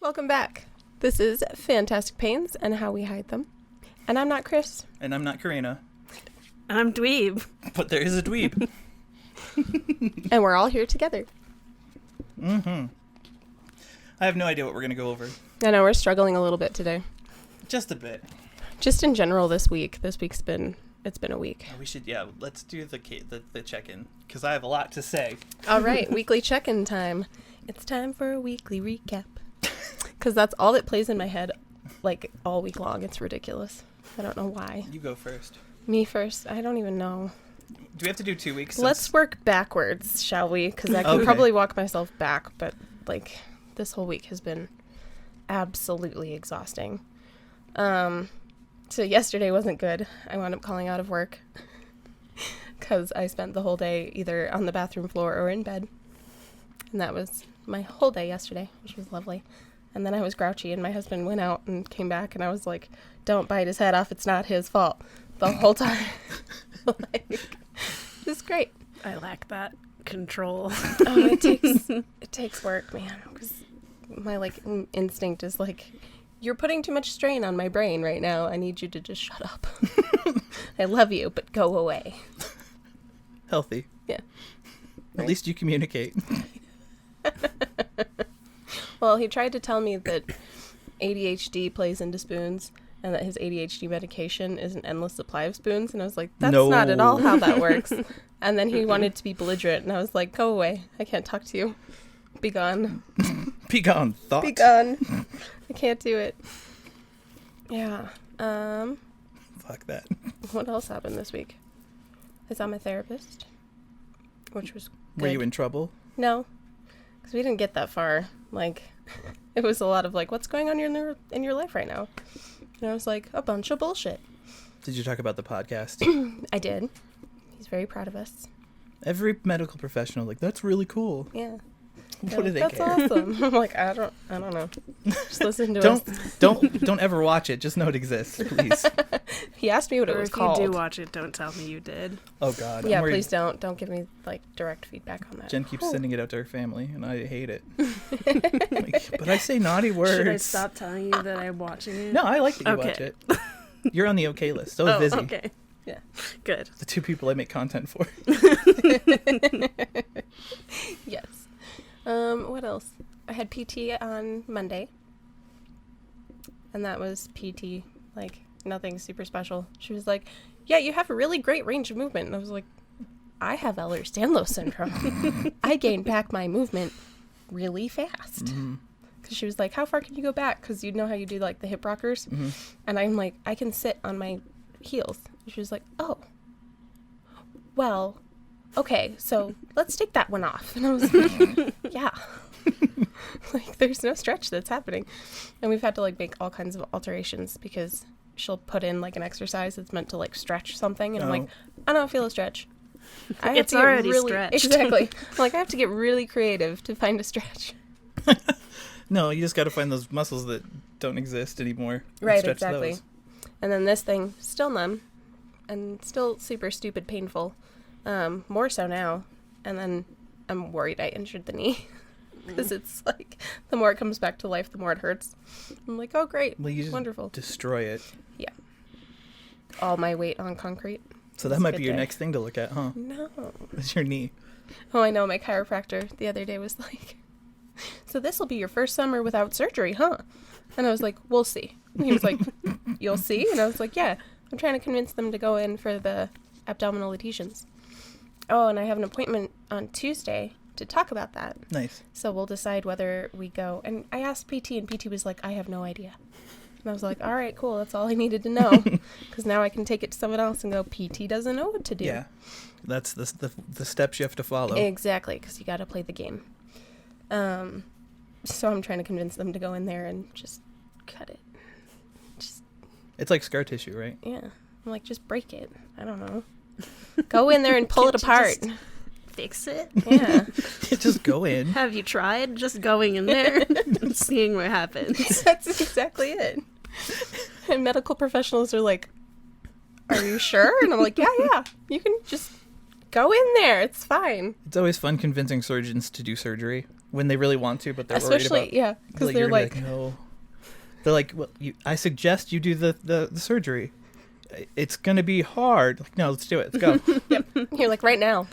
Welcome back. This is Fantastic Pains and How We Hide Them. And I'm not Chris. And I'm not Karina. And I'm Dweeb. But there is a Dweeb. And we're all here together. Mm-hmm. I have no idea what we're going to go over. I know we're struggling a little bit today. Just a bit. Just in general this week. This week's been a week. We should, let's do the check-in. Because I have a lot to say. All right, weekly check-in time. It's time for a weekly recap. Because that's all that plays in my head, like, all week long. It's ridiculous. I don't know why. You go first. Me first? I don't even know. Do we have to do 2 weeks? Let's work backwards, shall we? Because I can probably walk myself back, but, like, this whole week has been absolutely exhausting. So yesterday wasn't good. I wound up calling out of work because I spent the whole day either on the bathroom floor or in bed. And that was my whole day yesterday, which was lovely. And then I was grouchy, and my husband went out and came back, and I was like, don't bite his head off. It's not his fault. The whole time. Like, it's great. I lack that control. Oh, it takes work, man. Because my, like, instinct is like, you're putting too much strain on my brain right now. I need you to just shut up. I love you, but go away. Healthy. Yeah. At least you communicate. Well, he tried to tell me that ADHD plays into spoons and that his ADHD medication is an endless supply of spoons. And I was like, that's not at all how that works. And then he wanted to be belligerent. And I was like, go away. I can't talk to you. Be gone. Be gone, thought. Be gone. I can't do it. Yeah. Fuck that. What else happened this week? I saw my therapist, which was good. Were you in trouble? No, because we didn't get that far. Like, it was a lot of like, what's going on in your life right now? And I was like, a bunch of bullshit. Did you talk about the podcast? I did. He's very proud of us. Every medical professional, like, that's really cool. Yeah. What do they That's care? awesome. I'm like, I don't know. Just listen to us. Don't ever watch it. Just know it exists, please. He asked me what it was called. If you do watch it, don't tell me you did. Oh God. Yeah, please don't. Don't give me like direct feedback on that. Jen keeps sending it out to her family, and I hate it. Like, but I say naughty words. Should I stop telling you that I'm watching it? No, I like that you watch it. You're on the okay list. So is Vizzy. Okay. Yeah. Good. The two people I make content for. Yes. What else? I had PT on Monday. And that was PT, like, nothing super special. She was like, yeah, you have a really great range of movement. And I was like, I have Ehlers-Danlos syndrome. I gained back my movement really fast. Mm-hmm. Because she was like, how far can you go back? Because you know how you do, like, the hip rockers? Mm-hmm. And I'm like, I can sit on my heels. And she was like, oh, well, okay, so let's take that one off. And I was like, yeah. Like, there's no stretch that's happening. And we've had to, like, make all kinds of alterations because she'll put in, like, an exercise that's meant to, like, stretch something. And I'm like, I don't feel a stretch. It's already stretched. Exactly. I'm like, I have to get really creative to find a stretch. No, you just got to find those muscles that don't exist anymore. Right, stretch exactly. Those. And then this thing, still numb and still super stupid painful. More so now. And then I'm worried I injured the knee. Because it's like, the more it comes back to life, the more it hurts. I'm like, oh, great. Well, you just wonderful. destroy it. Yeah. All my weight on concrete. So that might be your next thing to look at, huh? No. It's your knee. Oh, I know. My chiropractor the other day was like, so this will be your first summer without surgery, huh? And I was like, we'll see. And he was like, you'll see? And I was like, yeah. I'm trying to convince them to go in for the abdominal adhesions. Oh, and I have an appointment on Tuesday to talk about that. Nice. So we'll decide whether we go. And I asked PT, and PT was like, I have no idea. And I was like, all right, cool. That's all I needed to know. Because now I can take it to someone else and go, PT doesn't know what to do. Yeah. That's the steps you have to follow. Exactly, because you got to play the game. So I'm trying to convince them to go in there and just cut it. It's like scar tissue, right? Yeah. I'm like, just break it. I don't know. Go in there and pull it apart. Fix it? Yeah. Just go in. Have you tried just going in there and seeing what happens? That's exactly it. And medical professionals are like, are you sure? And I'm like, yeah. You can just go in there. It's fine. It's always fun convincing surgeons to do surgery. when they really want to, but they're Especially, worried about. yeah, because Like, they're you're gonna be like, no. They're like, well, I suggest you do the surgery. It's gonna be hard. Like, no, let's do it. Let's go. yep. You're like, right now.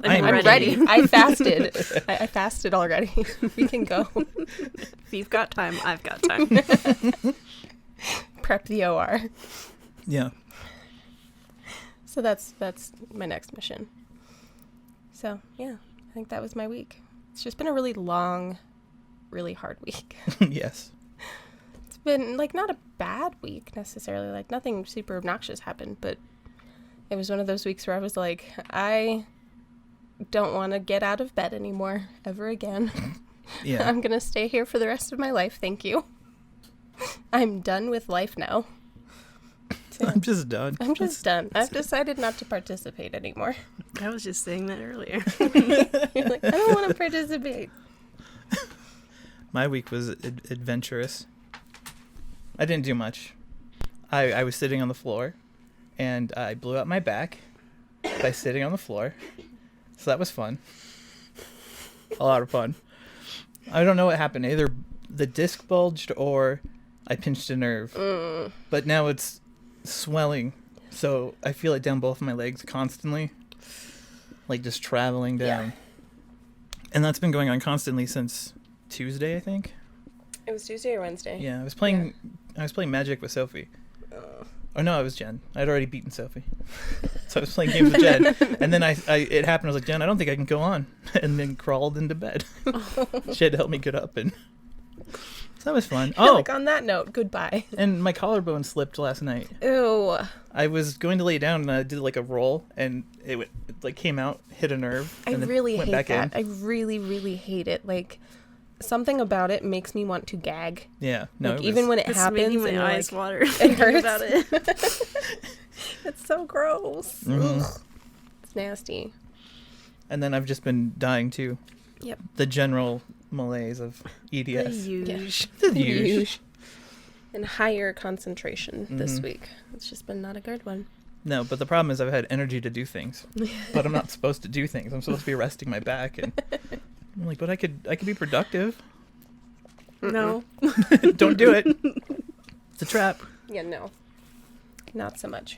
I'm I'm ready. I fasted. I fasted already. We can go. If you've got time, I've got time. Prep the OR. Yeah. So that's my next mission. So, yeah, I think that was my week. It's just been a really long, really hard week. Yes. It's been, like, not a bad week necessarily. Like, nothing super obnoxious happened, but it was one of those weeks where I was like, I don't want to get out of bed anymore ever again. Yeah. I'm going to stay here for the rest of my life. Thank you. I'm done with life now. So, I'm just done. I'm just done. I've decided not to participate anymore. I was just saying that earlier. You're like, I don't want to participate. My week was adventurous. I didn't do much. I was sitting on the floor, and I blew out my back by sitting on the floor. So that was fun. A lot of fun. I don't know what happened. Either the disc bulged or I pinched a nerve. But now it's swelling. So I feel it down both of my legs constantly. Like just traveling down. Yeah. And that's been going on constantly since Tuesday, I think. It was Tuesday or Wednesday? Yeah, I was playing Magic with Sophie. Oh no, it was Jen. I'd already beaten Sophie. So I was playing games with Jen. And then it happened. I was like, Jen, I don't think I can go on. And then crawled into bed. She had to help me get up. And so that was fun. Oh, like on that note, goodbye. And my collarbone slipped last night. Ew. I was going to lay down and I did like a roll and it like came out, hit a nerve. I and then really went hate back that. in. I really, really hate it. Like, something about it makes me want to gag. Yeah, no. Like, even when it It's happens, making my and eyes like, water. It hurts. About it. It's so gross. Mm-hmm. It's nasty. And then I've just been dying too. Yep. The general malaise of EDS. The The huge. And higher concentration this week. It's just been not a good one. No, but the problem is I've had energy to do things, but I'm not supposed to do things. I'm supposed to be resting my back, and I'm like, but I could be productive. No. Don't do it. It's a trap. Yeah, no. Not so much.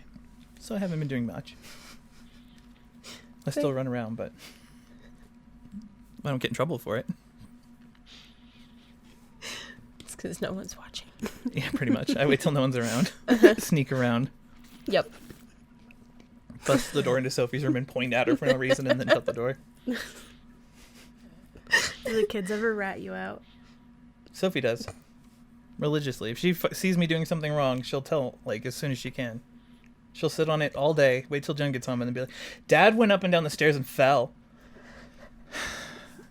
So I haven't been doing much. I still run around, but I don't get in trouble for it. It's because no one's watching. Yeah, pretty much. I wait till no one's around. Sneak around. Yep. Bust the door into Sophie's room and point at her for no reason and then shut the door. Do the kids ever rat you out? Sophie does. Religiously. If she sees me doing something wrong, she'll tell, like, as soon as she can. She'll sit on it all day, wait till Jen gets home, and then be like, Dad went up and down the stairs and fell.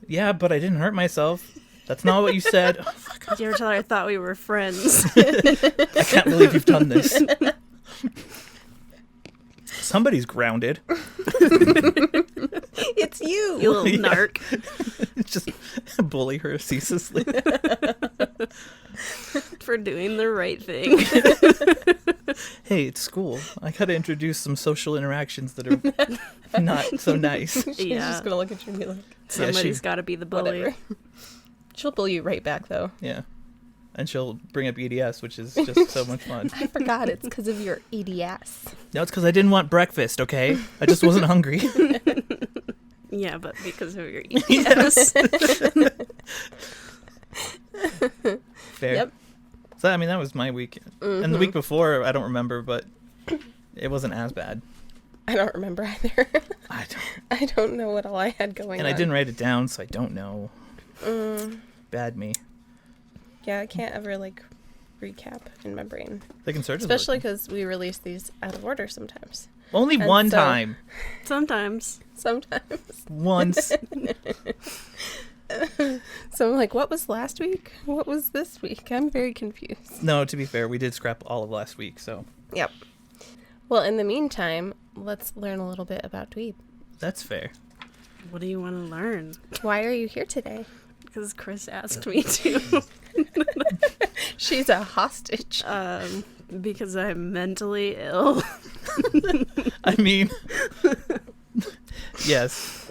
Yeah, but I didn't hurt myself. That's not what you said. Oh, fuck. Did you ever tell her I thought we were friends? I can't believe you've done this. Somebody's grounded. It's you. You little narc. Just bully her ceaselessly. For doing the right thing. Hey, it's school. I gotta introduce some social interactions that are not so nice. She's Yeah. just going to look at you and be like, Somebody's got to be the bully. whatever. She'll bully you right back, though. Yeah. And she'll bring up EDS, which is just so much fun. I forgot it's because of your EDS. No, it's because I didn't want breakfast, okay? I just wasn't hungry. Yeah, but because of your EDS. Fair. Yep. So, I mean, that was my week. And the week before, I don't remember, but it wasn't as bad. I don't remember either. I don't know what all I had going on. And I didn't write it down, so I don't know. Bad me. Yeah, I can't ever, like, recap in my brain. They can search. Especially because we release these out of order sometimes. Only and one so- time. Sometimes. Once. So I'm like, what was last week? What was this week? I'm very confused. No, to be fair, we did scrap all of last week, so. Yep. Well, in the meantime, let's learn a little bit about Dweeb. That's fair. What do you want to learn? Why are you here today? Because Chris asked me to. She's a hostage. Because I'm mentally ill. I mean, yes.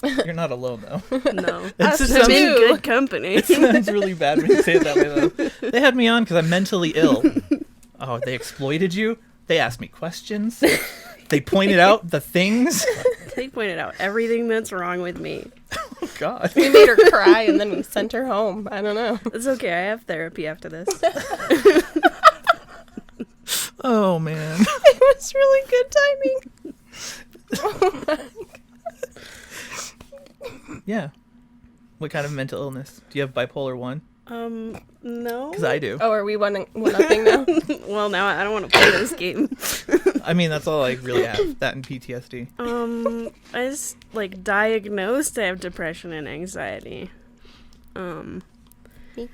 You're not alone, though. No. It's just I'm in too. good company. It sounds really bad when you say it that way, though. They had me on because I'm mentally ill. Oh, they exploited you? They asked me questions. They pointed out the things. They pointed out everything that's wrong with me. Oh, God. We made her cry and then we sent her home. I don't know. It's okay. I have therapy after this. Oh, man. It was really good timing. Oh my. Yeah. What kind of mental illness? Do you have bipolar 1? No. Because I do. Oh, are we one-upping now? Well, now I don't want to play this game. I mean, that's all I really have. That and PTSD. I just, diagnosed I have depression and anxiety. Me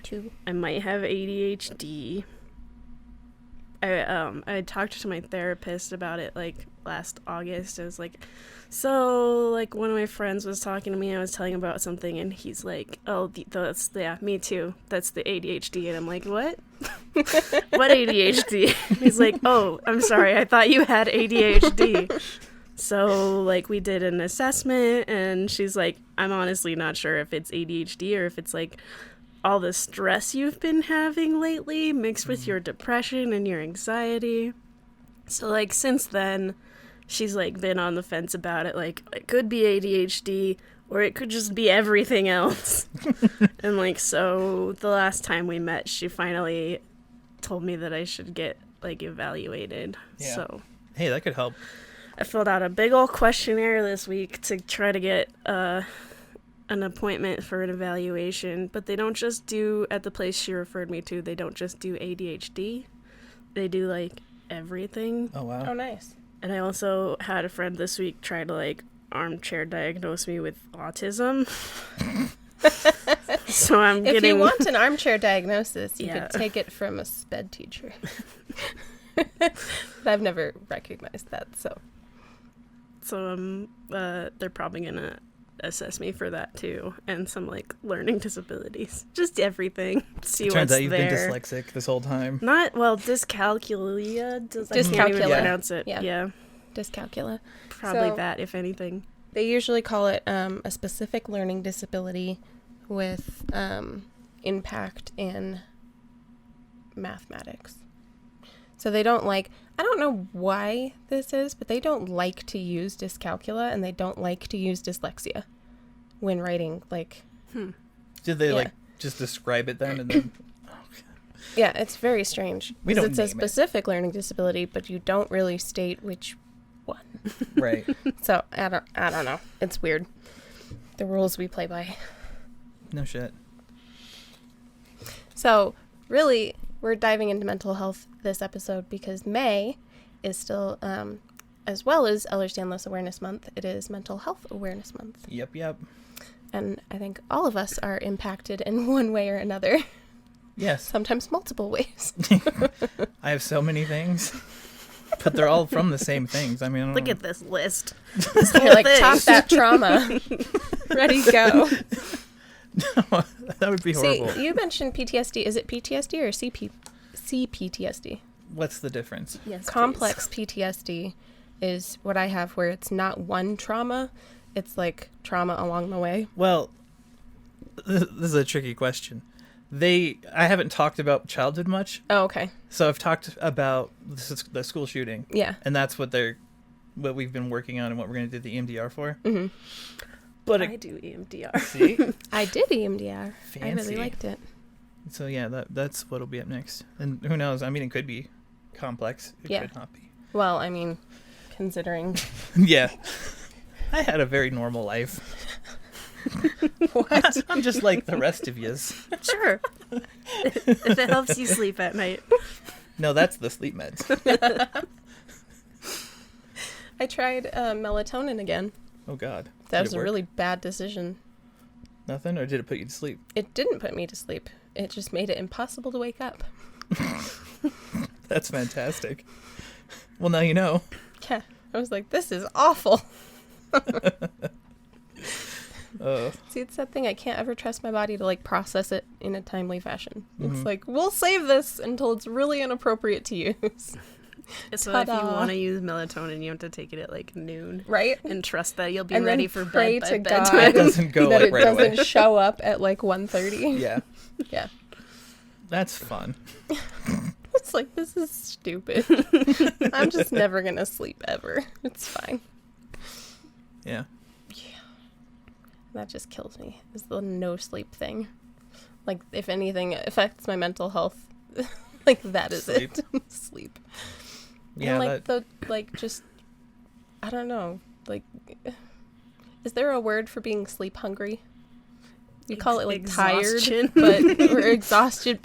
too. I might have ADHD. I talked to my therapist about it, last August. I was like, so, one of my friends was talking to me, I was telling him about something, and he's like, oh, me too. That's the ADHD. And I'm like, what? What ADHD? He's like, oh, I'm sorry, I thought you had ADHD. So, we did an assessment, and she's like, I'm honestly not sure if it's ADHD or if it's, all the stress you've been having lately mixed with your depression and your anxiety. So, since then, she's, been on the fence about it. It could be ADHD or it could just be everything else. And, so the last time we met, she finally told me that I should get, evaluated. Yeah. So Hey, that could help. I filled out a big old questionnaire this week to try to get an appointment for an evaluation, but they don't just do, at the place she referred me to, they don't just do ADHD. They do, everything. Oh, wow. Oh, nice. And I also had a friend this week try to, armchair diagnose me with autism. So I'm getting... If you want an armchair diagnosis, you Yeah. could take it from a SPED teacher. But I've never recognized that, so... So they're probably going to assess me for that, too. And some, learning disabilities. Just everything. See Turns what's out you've there. been dyslexic this whole time. Dyscalculia. I can't even Dyscalculia. pronounce it. Yeah. Yeah. Dyscalculia. Probably So- that, if anything. They usually call it a specific learning disability with impact in mathematics. So they don't I don't know why this is, but they don't like to use dyscalculia and they don't like to use dyslexia when writing, Did they, Yeah. just describe it then and then... Yeah, it's very strange. We 'Cause don't it's a name it. specific learning disability, but you don't really state which one. Right. So I don't know. It's weird. The rules we play by. No shit. So really, we're diving into mental health this episode because May is still, as well as Ehlers-Danlos Awareness Month, it is Mental Health Awareness Month. Yep. And I think all of us are impacted in one way or another, Yes. sometimes multiple ways. I have so many things, but they're all from the same things. I mean, I don't Look know. at this list. You're like, thing. top that trauma. Ready, go. That would be horrible. See, you mentioned PTSD. Is it PTSD or CPTSD? What's the difference? Yes, Complex PTSD is what I have, where it's not one trauma, it's trauma along the way. Well, this is a tricky question. I haven't talked about childhood much, Oh, okay. so I've talked about the school shooting, Yeah. and that's what we've been working on and what we're going to do the EMDR for. Mm-hmm. But I do EMDR. see, I did EMDR. I Fancy. really liked it. so yeah, that's what'll be up next, and who knows? I mean, it could be complex. It Yeah. could not be. Well, I mean, considering... Yeah, I had a very normal life. What? I'm just like the rest of yous. Sure. If it helps you sleep at night. No, that's the sleep meds. I tried melatonin again. Oh God, That Did was it a work? really bad decision. Nothing, or did it put you to sleep? It didn't put me to sleep. It just made it impossible to wake up. That's fantastic. Well, now you know. Yeah. I was like, this is awful. See, it's that thing. I can't ever trust my body to process it in a timely fashion. It's Mhm. we'll save this until it's really inappropriate to use. So if you want to use melatonin, you have to take it at like noon. Right? And trust that you'll be and ready then for pray bed to by God bedtime. It doesn't go that like it right doesn't away. show up at like 1:30. Yeah. Yeah. That's fun. It's like, this is stupid. I'm just never going to sleep ever. It's fine. Yeah. That just kills me, is the no sleep thing. Like, if anything affects my mental health, like, that is Sleep. it. Sleep. Yeah. And, like, just, I don't know. Like, is there a word for being sleep hungry? We call it, like, Exhaustion. tired, or exhausted,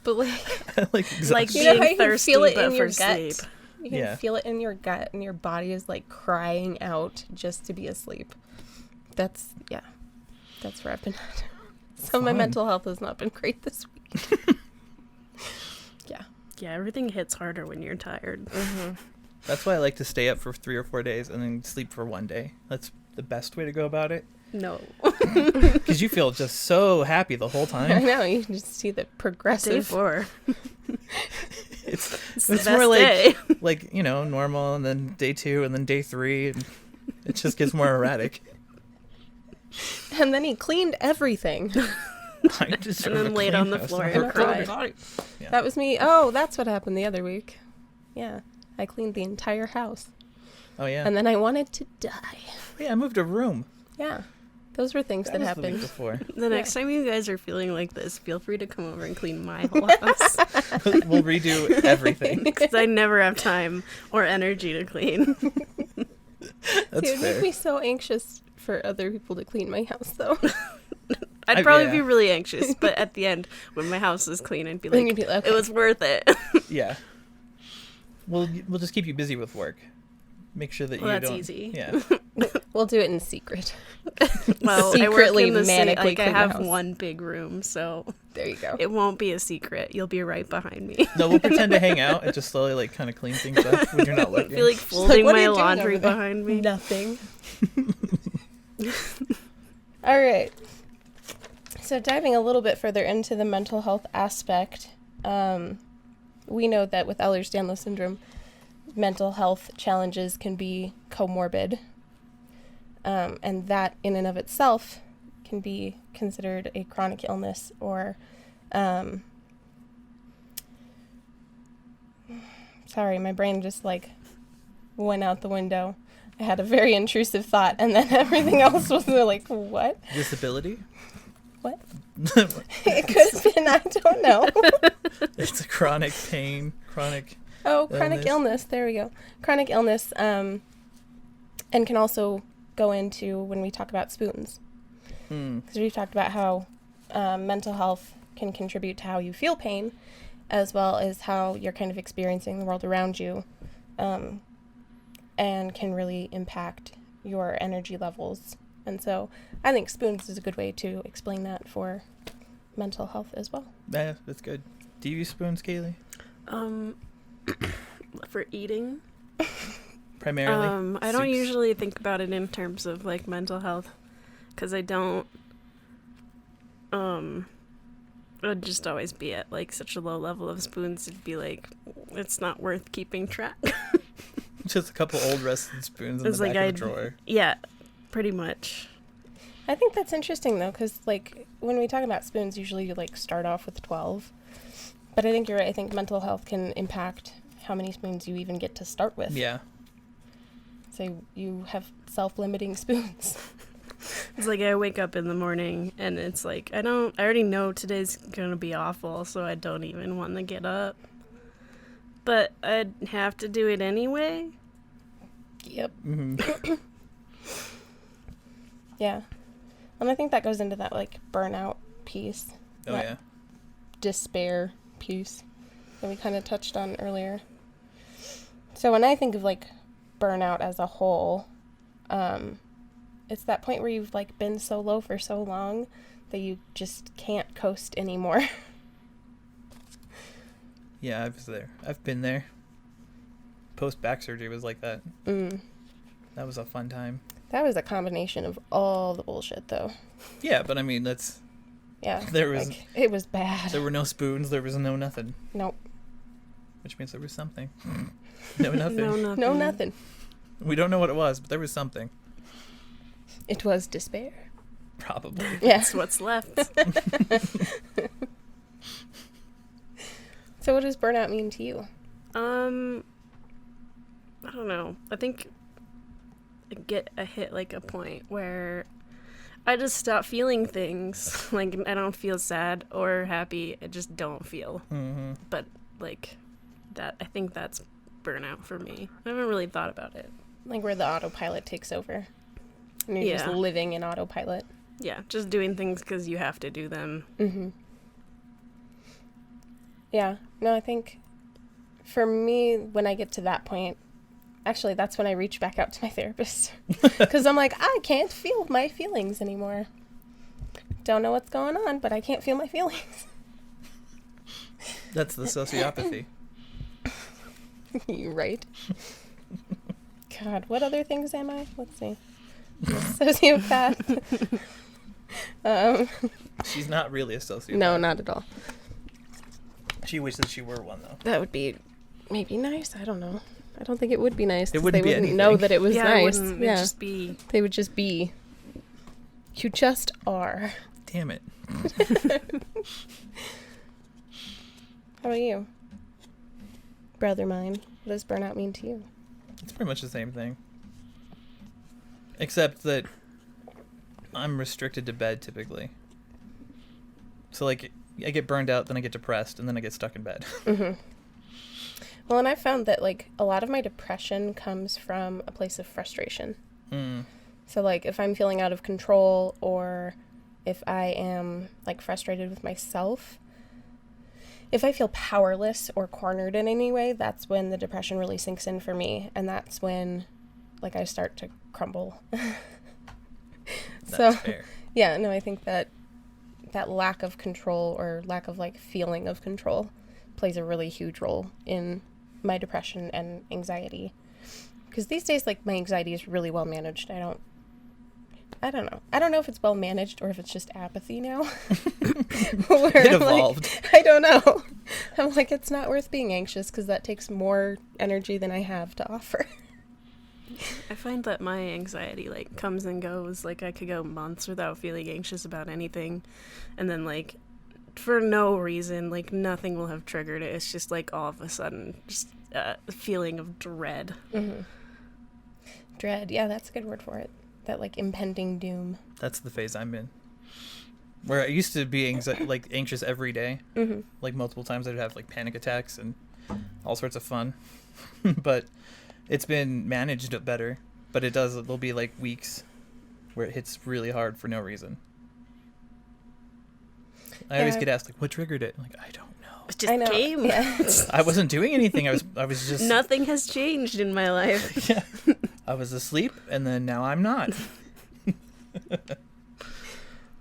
but like, like Like you know how being you can thirsty, feel it but in your for gut? sleep. You can Yeah. feel it in your gut, and your body is, like, crying out just to be asleep. That's where I've been at. So my Fun. mental health has not been great this week. Yeah, everything hits harder when you're tired. Mm-hmm. That's why I like to stay up for 3 or 4 days and then sleep for 1 day. That's the best way to go about it. No. Because you feel just so happy the whole I time. know, you can just see the Day progressive. 4. It's the it's best more like day. like, you know, normal, and then day 2 and then day 3, and it just gets more erratic. And then he cleaned everything. I deserve And then a laid clean on the house. floor I and never cried. told anybody. Yeah. That was me. Oh, that's what happened the other week. Yeah. I cleaned the entire house. Oh yeah. And then I wanted to die. Yeah, I moved a room. Yeah. Those were things that was the week happened. before. The next time you guys are feeling like this, feel free to come over and clean my whole house. We'll redo everything. Because I never have time or energy to clean. That's It would fair. make me so anxious for other people to clean my house, though. I'd probably yeah. be really anxious, but at the end, when my house is clean, I'd be Then like, you'd be like, it was worth it. Yeah. We'll just keep you busy with work. Make sure that Well, you that's don't. easy. Yeah. We'll do it in secret. Well, I work Secretly, in the manically like I clean the have house. one big room, so There you go. it won't be a secret. You'll be right behind me. No, we'll pretend to hang out and just slowly like kind of clean things up when you're not I looking. feel like like, folding "What are my you doing laundry over there?" behind me. Nothing. All right. So diving a little bit further into the mental health aspect, we know that with Ehlers-Danlos syndrome, mental health challenges can be comorbid, and that in and of itself can be considered a chronic illness or sorry, my brain just like went out the window. I had a very intrusive thought, and then everything else was like, what? Disability? What? It could have been, I don't know. It's a chronic pain, chronic. Oh, chronic illness. There we go. Chronic illness, and can also go into when we talk about spoons. Because we've talked about how mental health can contribute to how you feel pain, as well as how you're kind of experiencing the world around you, and can really impact your energy levels. And so I think spoons is a good way to explain that for mental health as well. Yeah, that's good. Do you use spoons, Kaylee? For eating, Primarily? I don't Soups? usually think about it in terms of like mental health, because I don't. I'd just always be at like such a low level of spoons. It'd be like it's not worth keeping track. Just a couple old rusted spoons in It's the like back of I'd- a drawer. Yeah, pretty much. I think that's interesting, though, because, like, when we talk about spoons, usually you, like, start off with 12. But I think you're right. I think mental health can impact how many spoons you even get to start with. Yeah. So you have self-limiting spoons. It's like I wake up in the morning and it's like I already know today's gonna be awful, so I don't even want to get up. But I'd have to do it anyway. Yep. Mm-hmm. Yeah. And I think that goes into that, like, burnout piece. Oh, that yeah. despair piece that we kind of touched on earlier. So when I think of, like, burnout as a whole, it's that point where you've, like, been so low for so long that you just can't coast anymore. Yeah, I was there. I've been there. Post back surgery was like that. That was a fun time. That was a combination of all the bullshit, though. Yeah, but I mean, Yeah. There was- it was bad. there were no spoons. There was no nothing. Nope. which means there was something. No, nothing. No, nothing. We don't know what it was, but there was something. It was despair. Probably. Yeah. That's what's left. So what does burnout mean to you? I don't know. I think I hit like a point where I just stop feeling things. Like, I don't feel sad or happy. I just don't feel. Mm-hmm. But like that, I think that's burnout for me. I haven't really thought about it. Like where the autopilot takes over. And you're just living in autopilot. Yeah, just doing things because you have to do them. Mm-hmm. Yeah. No, I think for me, when I get to that point, actually, that's when I reach back out to my therapist. Because I'm like, I can't feel my feelings anymore. Don't know what's going on, but I can't feel my feelings. That's the sociopathy. You're right. God, what other things am I? Let's see. Sociopath. She's not really a sociopath. No, not at all. She wishes she were one, though. That would be maybe nice. I don't know. I don't think it would be nice. It wouldn't they be wouldn't anything. know that it was nice. It'd just be. They would just be. You just are. Damn it. How about you? Brother mine. What does burnout mean to you? It's pretty much the same thing. Except that I'm restricted to bed typically. So, like, I get burned out, then I get depressed, and then I get stuck in bed. Mm-hmm. Well, and I found that, like, a lot of my depression comes from a place of frustration. Mm. So, like, if I'm feeling out of control or if I am, like, frustrated with myself, if I feel powerless or cornered in any way, that's when the depression really sinks in for me. And that's when, like, I start to crumble. That's fair. Yeah, no, I think that lack of control or lack of, like, feeling of control plays a really huge role in my depression and anxiety. Because these days, like, my anxiety is really well managed. I don't know. I don't know if it's well managed or if it's just apathy now. It evolved. Like, I don't know. I'm like, it's not worth being anxious because that takes more energy than I have to offer. I find that my anxiety, like, comes and goes. Like, I could go months without feeling anxious about anything. And then, like, for no reason, like, nothing will have triggered it. It's just, like, all of a sudden, just a feeling of dread. Mm-hmm. Dread. Yeah, that's a good word for it. That, like, impending doom. That's the phase I'm in. Where I used to be anxious every day. Mm-hmm. Like, multiple times I'd have, like, panic attacks and all sorts of fun. But it's been managed better. But there'll be, like, weeks where it hits really hard for no reason. I always get asked, like, what triggered it? I'm like, I don't know. It just came. Yeah. I wasn't doing anything. I was just... Nothing has changed in my life. Yeah. I was asleep, and then now I'm not.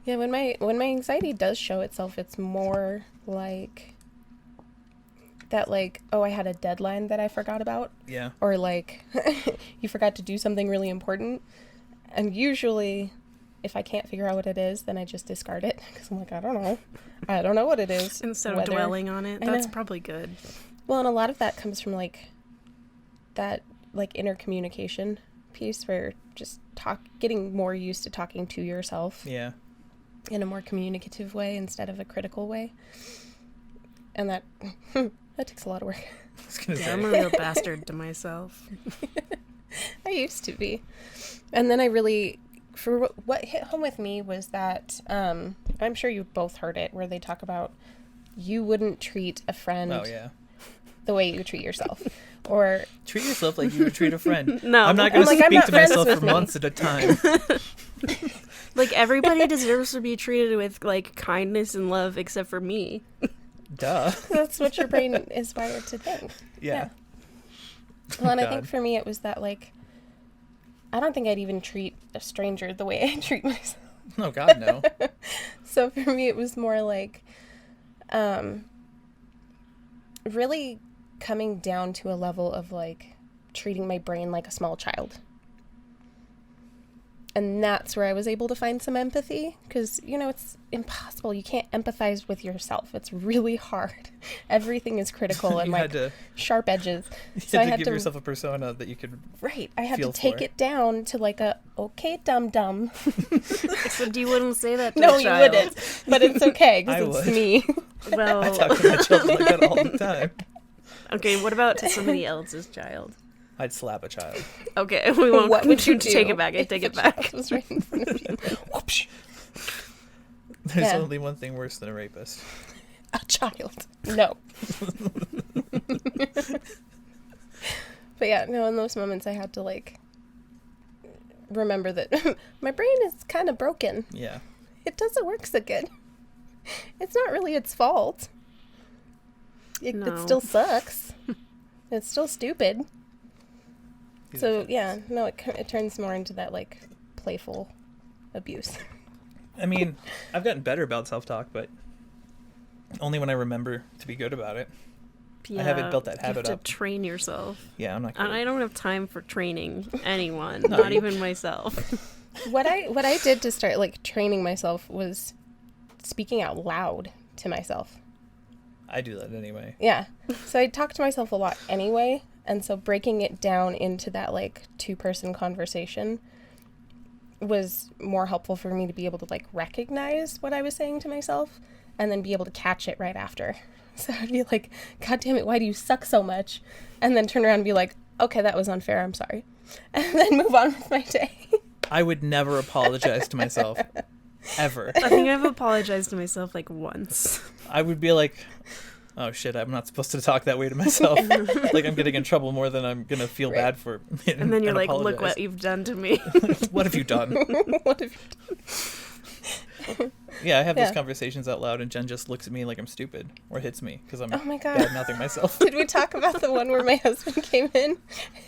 Yeah, when my anxiety does show itself, it's more like that, like, oh, I had a deadline that I forgot about. Yeah. Or, like, you forgot to do something really important. And usually, if I can't figure out what it is, then I just discard it. Because I'm like, I don't know what it is. Instead of dwelling on it. That's probably good. Well, and a lot of that comes from, like, that, like, inner communication piece where just getting more used to talking to yourself. Yeah. In a more communicative way instead of a critical way. And that takes a lot of work. I'm a real bastard to myself. I used to be. And then I really, for what hit home with me was that, I'm sure you both heard it, where they talk about you wouldn't treat a friend the way you treat yourself. Or treat yourself like you would treat a friend. No. I'm not going to speak to myself for months at a time. Like, everybody deserves to be treated with, like, kindness and love except for me. Duh. That's what your brain is wired to think. Yeah. Well, and I think for me it was that, like, I don't think I'd even treat a stranger the way I treat myself. Oh, God, no. So for me it was more like really coming down to a level of, like, treating my brain like a small child. And that's where I was able to find some empathy, because, you know, it's impossible. You can't empathize with yourself. It's really hard. Everything is critical and like sharp edges. You had to give yourself a persona that you could Right. I had to take it down to like a, okay, dum-dum. So you wouldn't say that to No, a child? you wouldn't. But it's okay, because it's me. Well, I talk to my children like that all the time. Okay, what about to somebody else's child? I'd slap a child. Okay, we won't. What would you do? Take it back. I take it back. Was right in front of you. Whoopsh. There's only one thing worse than a rapist. A child. No. But yeah, no, in those moments I had to like remember that my brain is kind of broken. Yeah. It doesn't work so good. It's not really its fault. It still sucks. It's still stupid. So yeah, no, it turns more into that like playful abuse. I mean, I've gotten better about self-talk, but only when I remember to be good about it. Yeah, I haven't built that habit you have up. to train yourself. Yeah, I'm not And good. I don't have time for training anyone, not even myself. What I did to start like training myself was speaking out loud to myself. I do that anyway. Yeah. So I talk to myself a lot anyway. And so breaking it down into that like 2-person conversation was more helpful for me to be able to like recognize what I was saying to myself and then be able to catch it right after. So I'd be like, God damn it, why do you suck so much? And then turn around and be like, okay, that was unfair, I'm sorry. And then move on with my day. I would never apologize to myself. Ever. I think I've apologized to myself like once. I would be like, oh shit, I'm not supposed to talk that way to myself. Like I'm getting in trouble more than I'm gonna feel bad for. And then you're like, apologize. look what you've done to me. What have you done? What have you done? Yeah, I have those conversations out loud and Jen just looks at me like I'm stupid or hits me because I'm Oh my God. bad-mouthing myself. Did we talk about the one where my husband came in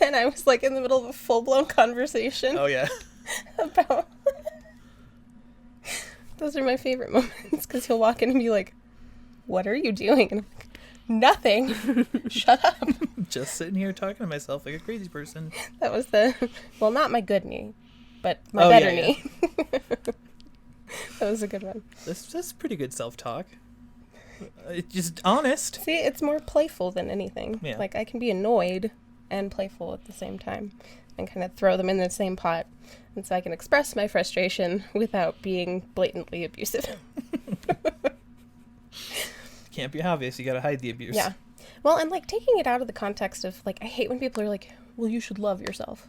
and I was like in the middle of a full-blown conversation? Oh yeah. About those are my favorite moments because he'll walk in and be like, what are you doing? And I'm like, nothing. Shut up. Just sitting here talking to myself like a crazy person. That was well, not my good knee, but my better knee. That was a good one. That's pretty good self-talk. It's just honest. See, it's more playful than anything. Yeah. Like I can be annoyed and playful at the same time and kind of throw them in the same pot. And so I can express my frustration without being blatantly abusive. Can't be obvious. You gotta hide the abuse. Yeah. Well, and like taking it out of the context of like, I hate when people are like, well, you should love yourself.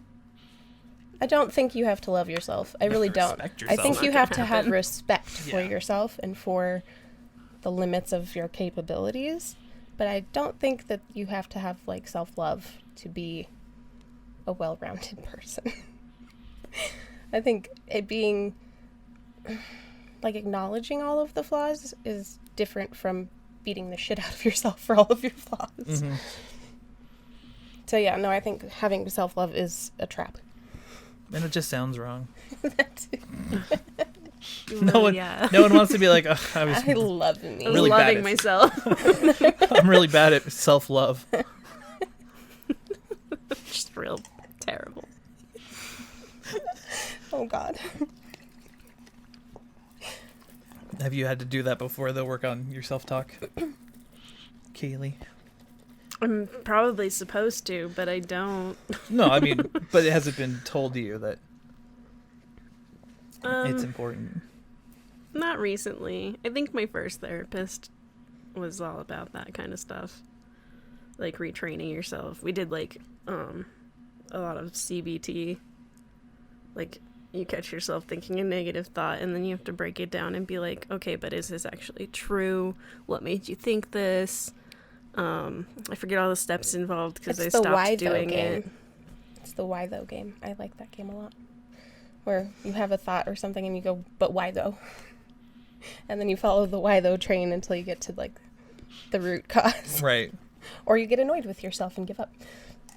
I don't think you have to love yourself. I really don't. I think you have to have respect for yourself and for the limits of your capabilities. But I don't think that you have to have like self-love to be a well-rounded person. I think it being like acknowledging all of the flaws is different from beating the shit out of yourself for all of your flaws. Mm-hmm. So yeah, no, I think having self-love is a trap. And it just sounds wrong. No one wants to be like, oh, I love me. Really loving bad myself. I'm really bad at self-love. Just real terrible. Oh God. Have you had to do that before, though, work on your self-talk? Kaylee? I'm probably supposed to, but I don't. No, I mean, but has it been told to you that it's important? Not recently. I think my first therapist was all about that kind of stuff. Like retraining yourself. We did like a lot of CBT. Like you catch yourself thinking a negative thought and then you have to break it down and be like, okay, but is this actually true? What made you think this? I forget all the steps involved because I stopped doing it. It's the why though game. I like that game a lot. Where you have a thought or something and you go, but why though? And then you follow the why though train until you get to like the root cause. Right. Or you get annoyed with yourself and give up.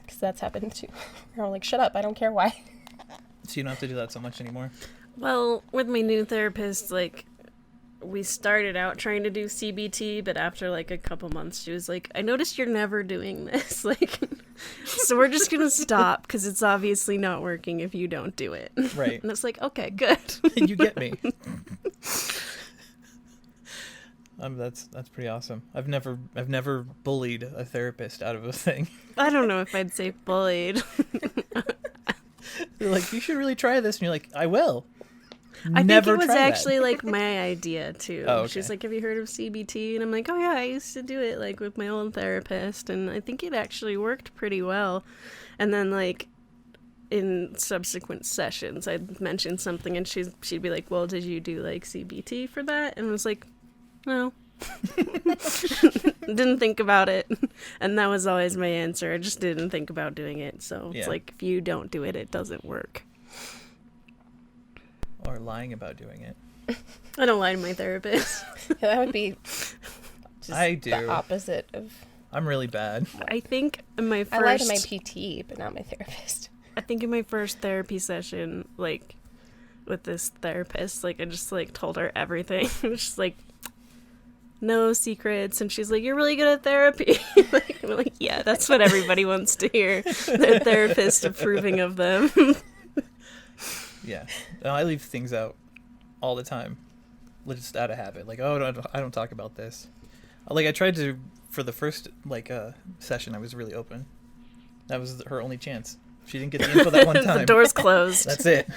Because that's happened too. You're like, shut up, I don't care why. So you don't have to do that so much anymore? Well, with my new therapist, like, we started out trying to do CBT, but after like a couple months, she was like, I noticed you're never doing this. Like, So we're just going to stop because it's obviously not working if you don't do it. Right. And it's like, okay, good. You get me. That's pretty awesome. I've never bullied a therapist out of a thing. I don't know if I'd say bullied. They're like, you should really try this, and you're like, I will. I Never think it was try actually that. like my idea too. Oh, okay. She's like, have you heard of CBT? And I'm like, oh yeah, I used to do it like with my old therapist, and I think it actually worked pretty well. And then like in subsequent sessions, I'd mention something, and she'd be like, well, did you do like CBT for that? And I was like, no. Didn't think about it. And that was always my answer. I just didn't think about doing it. So it's like, if you don't do it, it doesn't work. Or lying about doing it. I don't lie to my therapist. Yeah, that would be just I do. the opposite of... I'm really bad. I think in my first... I lie to my PT, but not my therapist. I think in my first therapy session, like, with this therapist, like, I just, like, told her everything. Just, like, no secrets. And she's like, you're really good at therapy. Like, I'm like, yeah, that's what everybody wants to hear. Their therapist approving of them. Yeah. No, I leave things out all the time. Just out of habit. Like, oh, I don't talk about this. Like, I tried to, for the first, like, session, I was really open. That was her only chance. She didn't get the info that one time. The door's closed. That's it.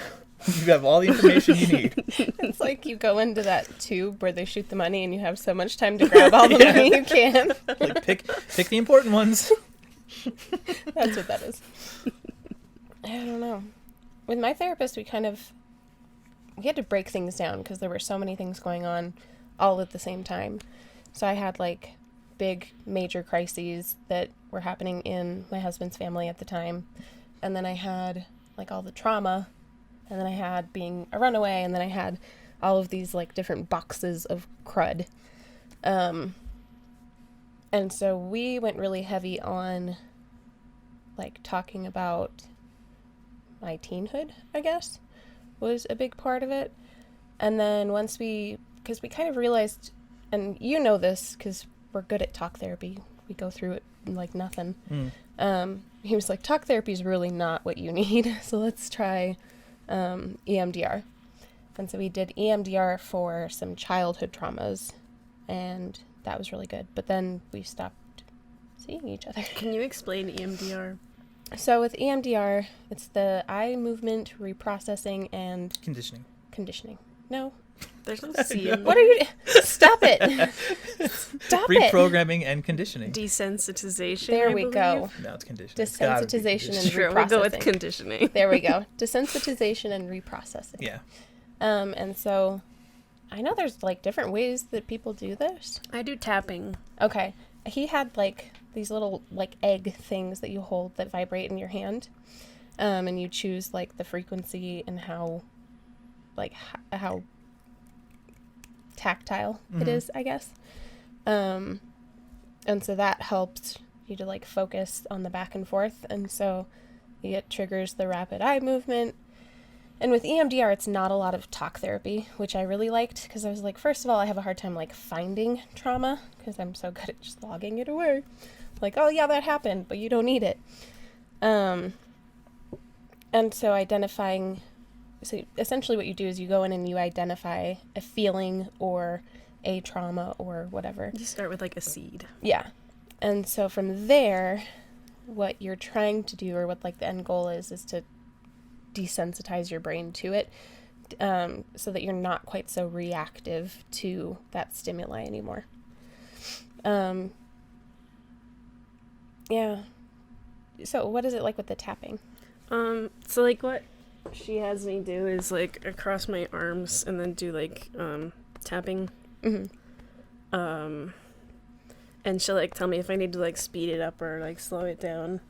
You have all the information you need. It's like you go into that tube where they shoot the money and you have so much time to grab all the money you can. Like, pick the important ones. That's what that is. I don't know. With my therapist, we had to break things down because there were so many things going on all at the same time. So I had like big major crises that were happening in my husband's family at the time. And then I had like all the trauma, and then I had being a runaway, and then I had all of these like different boxes of crud. And so we went really heavy on like talking about my teenhood, I guess, was a big part of it. And then because we kind of realized, and you know this because we're good at talk therapy, we go through it like nothing. He was like, talk therapy is really not what you need, so let's try EMDR. And so we did EMDR for some childhood traumas, and that was really good. But then we stopped seeing each other. Can you explain EMDR? So with EMDR, it's the eye movement reprocessing and conditioning. No. There's no C in What are you... Stop it. Stop it. Reprogramming and conditioning. Desensitization. There I we believe. go. No, it's conditioning. Desensitization and True, reprocessing. we'll go with conditioning. There we go. Desensitization and reprocessing. Yeah. And so I know there's like different ways that people do this. I do tapping. Okay. He had like these little like egg things that you hold that vibrate in your hand. And you choose like the frequency and how tactile it is, I guess. And so that helps you to like focus on the back and forth. And so it triggers the rapid eye movement. And with EMDR, it's not a lot of talk therapy, which I really liked because I was like, first of all, I have a hard time like finding trauma because I'm so good at just logging it away. Like, oh yeah, that happened, but you don't need it. And so so essentially what you do is you go in and you identify a feeling or a trauma or whatever. You start with like a seed. Yeah. And so from there, what you're trying to do, or what like the end goal is to desensitize your brain to it, so that you're not quite so reactive to that stimuli anymore. Yeah. So what is it like with the tapping? So like what she has me do is like across my arms and then do like tapping. And she'll like tell me if I need to like speed it up or like slow it down.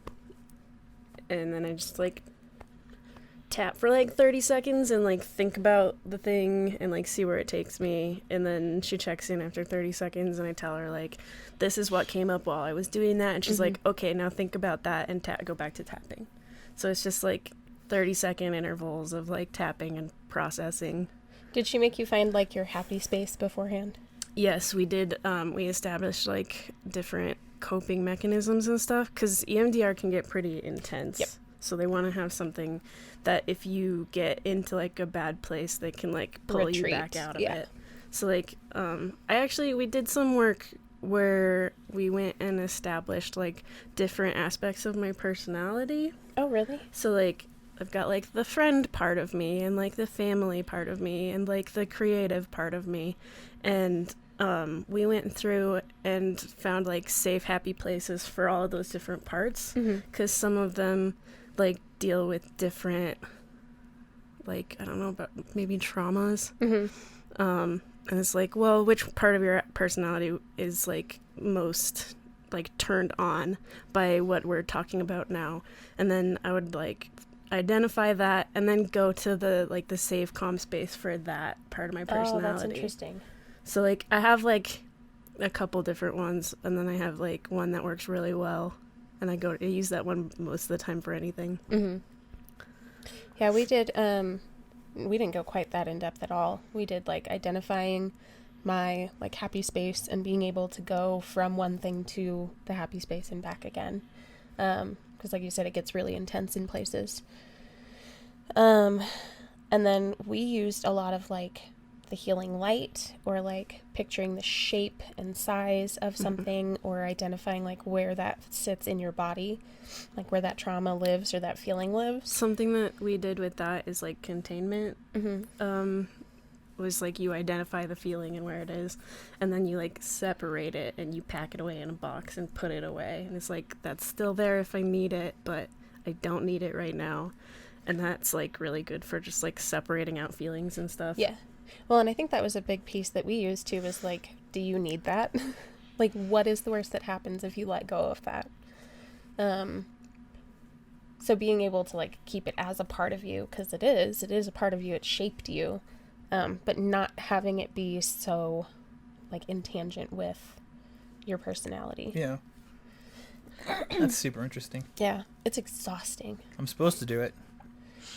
And then I just like tap for like 30 seconds and like think about the thing and like see where it takes me. And then she checks in after 30 seconds and I tell her like, this is what came up while I was doing that. And she's like, okay, now think about that and go back to tapping. So it's just like 30-second intervals of like tapping and processing. Did she make you find like your happy space beforehand? Yes, we did. We established like different coping mechanisms and stuff, because EMDR can get pretty intense. Yep. So they want to have something that if you get into like a bad place, they can like pull you back out of it. So like we did some work where we went and established like different aspects of my personality. Oh, really? So like I've got like the friend part of me and like the family part of me and like the creative part of me, and we went through and found like safe, happy places for all of those different parts, because some of them like deal with different, like, I don't know, about maybe traumas. And it's like, well, which part of your personality is like most like turned on by what we're talking about now? And then I would like identify that and then go to the like the safe, calm space for that part of my personality. Oh, that's interesting. So like I have like a couple different ones, and then I have like one that works really well, and I use that one most of the time for anything. Yeah, we did we didn't go quite that in depth at all. We did like identifying my like happy space and being able to go from one thing to the happy space and back again, because like you said, it gets really intense in places. And then we used a lot of like the healing light, or like picturing the shape and size of something, or identifying like where that sits in your body, like where that trauma lives or that feeling lives. Something that we did with that is like containment. Was like you identify the feeling and where it is, and then you like separate it and you pack it away in a box and put it away, and it's like that's still there if I need it, but I don't need it right now. And that's like really good for just like separating out feelings and stuff. Yeah. Well, and I think that was a big piece that we used too, was like, do you need that? Like, what is the worst that happens if you let go of that? So being able to like keep it as a part of you, because it is a part of you, it shaped you, but not having it be so like in tangent with your personality. Yeah. That's super interesting. Yeah. It's exhausting. I'm supposed to do it.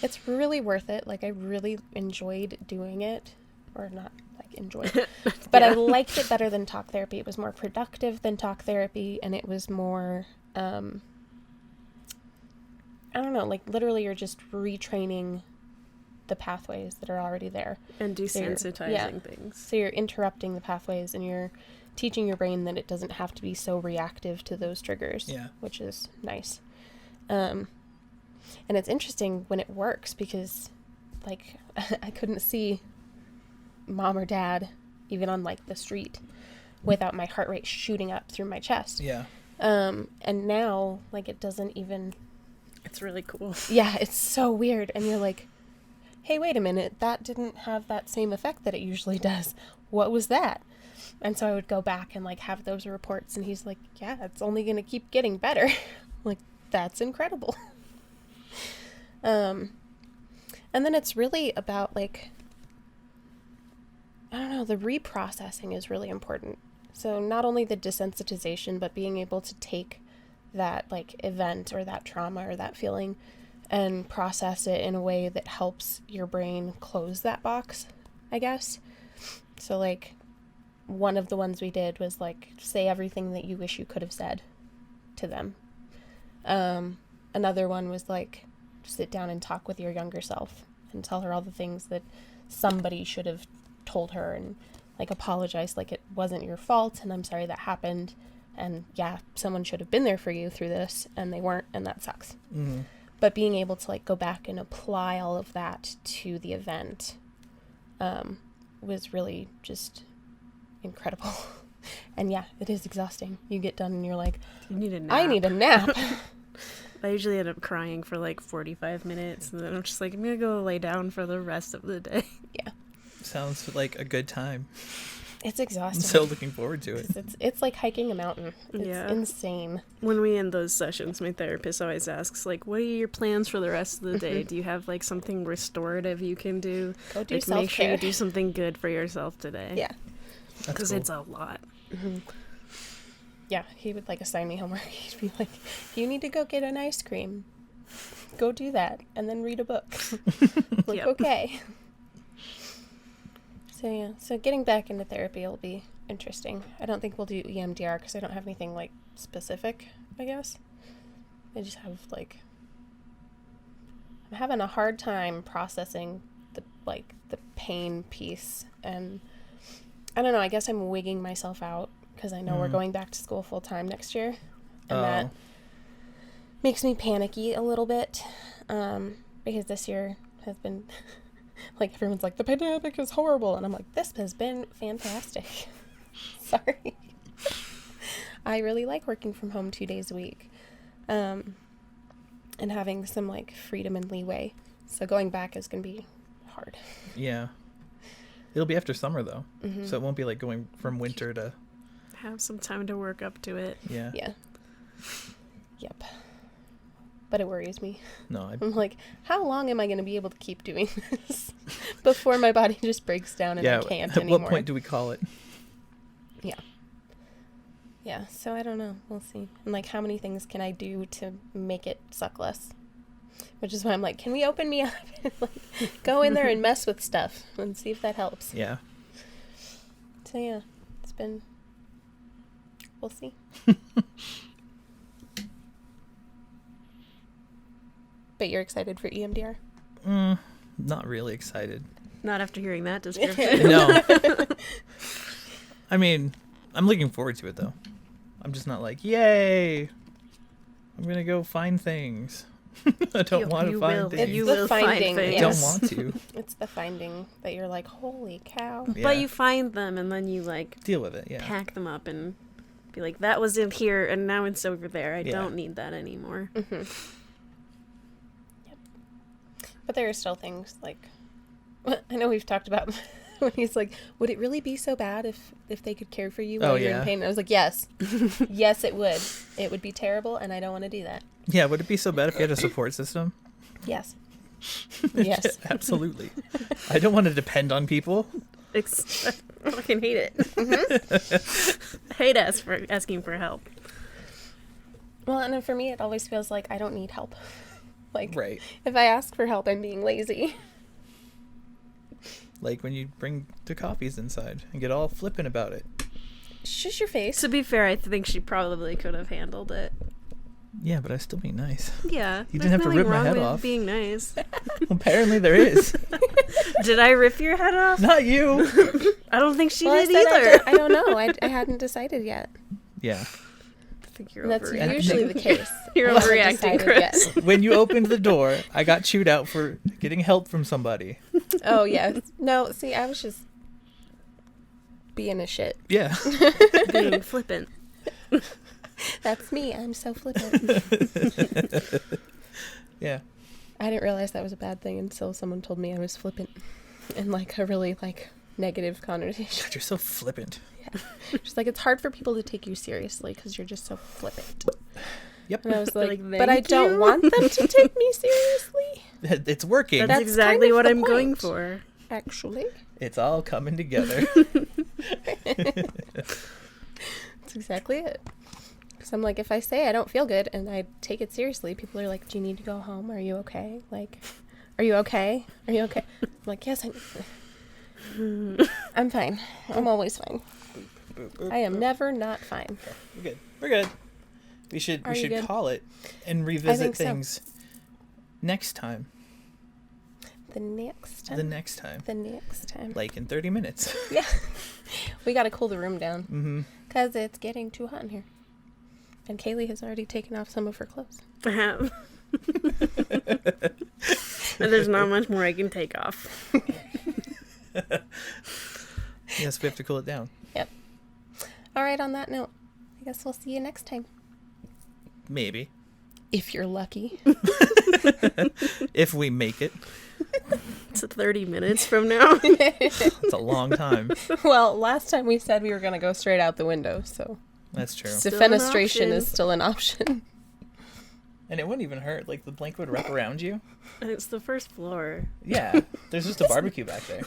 It's really worth it. Like, I really enjoyed doing it. Or not, like, enjoyed. But I liked it better than talk therapy. It was more productive than talk therapy. And it was more, I don't know, like, literally you're just retraining the pathways that are already there. And desensitizing things. So you're interrupting the pathways, and you're teaching your brain that it doesn't have to be so reactive to those triggers. Yeah. Which is nice. And it's interesting when it works, because like I couldn't see mom or dad even on like the street without my heart rate shooting up through my chest. Yeah. And now like it doesn't even. It's really cool. Yeah, it's so weird. And you're like, hey, wait a minute, that didn't have that same effect that it usually does. What was that? And so I would go back and like have those reports, and he's like, yeah, it's only going to keep getting better. Like, that's incredible. And then it's really about like, I don't know, the reprocessing is really important. So not only the desensitization, but being able to take that like event or that trauma or that feeling and process it in a way that helps your brain close that box, I guess. So like one of the ones we did was like, say everything that you wish you could have said to them. Another one was like, sit down and talk with your younger self and tell her all the things that somebody should have told her, and like apologize, like it wasn't your fault, and I'm sorry that happened, and yeah, someone should have been there for you through this and they weren't, and that sucks. But being able to like go back and apply all of that to the event was really just incredible. And yeah, it is exhausting. You get done and you're like, you need a nap. I need a nap. I usually end up crying for like 45 minutes, and then I'm just like, I'm gonna go lay down for the rest of the day. Yeah. Sounds like a good time. It's exhausting. I'm so looking forward to it. It's like hiking a mountain. It's insane. When we end those sessions, my therapist always asks, like, what are your plans for the rest of the day? Do you have like something restorative you can do? Go do like, self-care. Make sure you do something good for yourself today. Yeah. Because cool. It's a lot. Yeah, he would like assign me homework. He'd be like, you need to go get an ice cream. Go do that, and then read a book. Like, okay. So yeah, so getting back into therapy will be interesting. I don't think we'll do EMDR because I don't have anything like specific, I guess. I just have like, I'm having a hard time processing the pain piece, and I don't know, I guess I'm wigging myself out because I know we're going back to school full time next year, and that makes me panicky a little bit, because this year has been like, everyone's like, the pandemic is horrible, and I'm like, this has been fantastic. Sorry. I really like working from home 2 days a week, and having some like freedom and leeway. So going back is going to be hard. Yeah. It'll be after summer though. So it won't be like going from winter to... Have some time to work up to it. Yeah. Yeah. Yep. But it worries me. No, I'm like, how long am I going to be able to keep doing this before my body just breaks down and I can't anymore? At what point do we call it? Yeah. Yeah, so I don't know. We'll see. And like, how many things can I do to make it suck less? Which is why I'm like, can we open me up and like go in there and mess with stuff and see if that helps? Yeah. So yeah, it's been... We'll see. But you're excited for EMDR? Not really excited. Not after hearing that description. No. I mean, I'm looking forward to it though. I'm just not like, yay, I'm gonna go find things. I don't want to find things. You will find things. I don't want to. It's the finding that you're like, holy cow. Yeah. But you find them and then you like deal with it. Yeah. pack them up and be like, that was in here and now it's over there. I Yeah. don't need that anymore. Yep. But there are still things like, I know we've talked about when he's like, would it really be so bad if they could care for you while you're in pain? And I was like, yes. Yes, it would. It would be terrible, and I don't want to do that. Yeah, would it be so bad if you had a support system? Yes. Yes. Absolutely. I don't want to depend on people. I fucking hate it. I hate asking for help. Well, and then for me, it always feels like I don't need help. Like, Right. if I ask for help, I'm being lazy. Like when you bring the coffees inside and get all flippant about it. Shush your face. To be fair, I think she probably could have handled it. Yeah, but I'd still be nice. Yeah. You didn't have to rip my head with off. Being nice. Apparently there is. Did I rip your head off? Not you. I don't think she Well, did I said either. I don't know. I hadn't decided yet. Yeah. I think you're That's overreacting. usually the case. You're I haven't overreacting, decided Chris. yet. When you opened the door, I got chewed out for getting help from somebody. Oh, yeah. No, see, I was just being a shit. Yeah. Being flippant. That's me. I'm so flippant. Yeah. I didn't realize that was a bad thing until someone told me I was flippant in like a really like negative connotation. God, you're so flippant. Yeah. Just like, it's hard for people to take you seriously because you're just so flippant. Yep. And I was like, Like, but I thank don't you. want them to take me seriously. It's working. That's That's exactly kind of what the I'm going point. for. Actually, It's all coming together. that's exactly it. Because I'm like, if I say I don't feel good and I take it seriously, people are like, do you need to go home? Are you okay? Like, are you okay? Are you okay? I'm like, yes, I'm fine. I'm always fine. I am never not fine. We're good. We're good. We should Are you good? call it and revisit think so. things next time. The next time. The next time. The next time. Like in 30 minutes. Yeah. We got to cool the room down. Mm-hmm. Because it's getting too hot in here. And Kaylee has already taken off some of her clothes. I have. And there's not much more I can take off. Yes, we have to cool it down. Yep. All right, on that note, I guess we'll see you next time. Maybe. If you're lucky. If we make it. It's 30 minutes from now. It's a long time. Well, last time we said we were going to go straight out the window, so That's true. Still an defenestration option. is still an option. And it wouldn't even hurt. Like, the blanket would wrap around you. It's the first floor. Yeah. There's just a barbecue back there.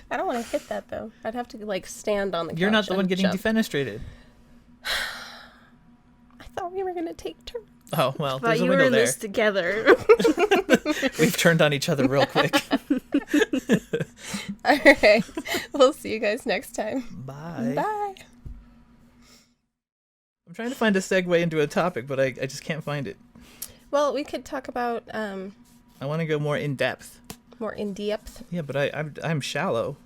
I don't want to hit that, though. I'd have to, like, stand on the couch. You're not the one and getting jump. defenestrated. I thought we were going to take turns. Oh, well, But there's a you were window in there. this together. We've turned on each other real quick. All right. We'll see you guys next time. Bye. Bye. I'm trying to find a segue into a topic, but I just can't find it. Well, we could talk about I want to go more in depth. more in depth. Yeah, but I'm shallow.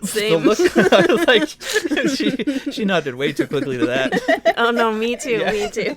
Same. Look, like she nodded way too quickly to that. Oh no, me too. Yeah. Me too.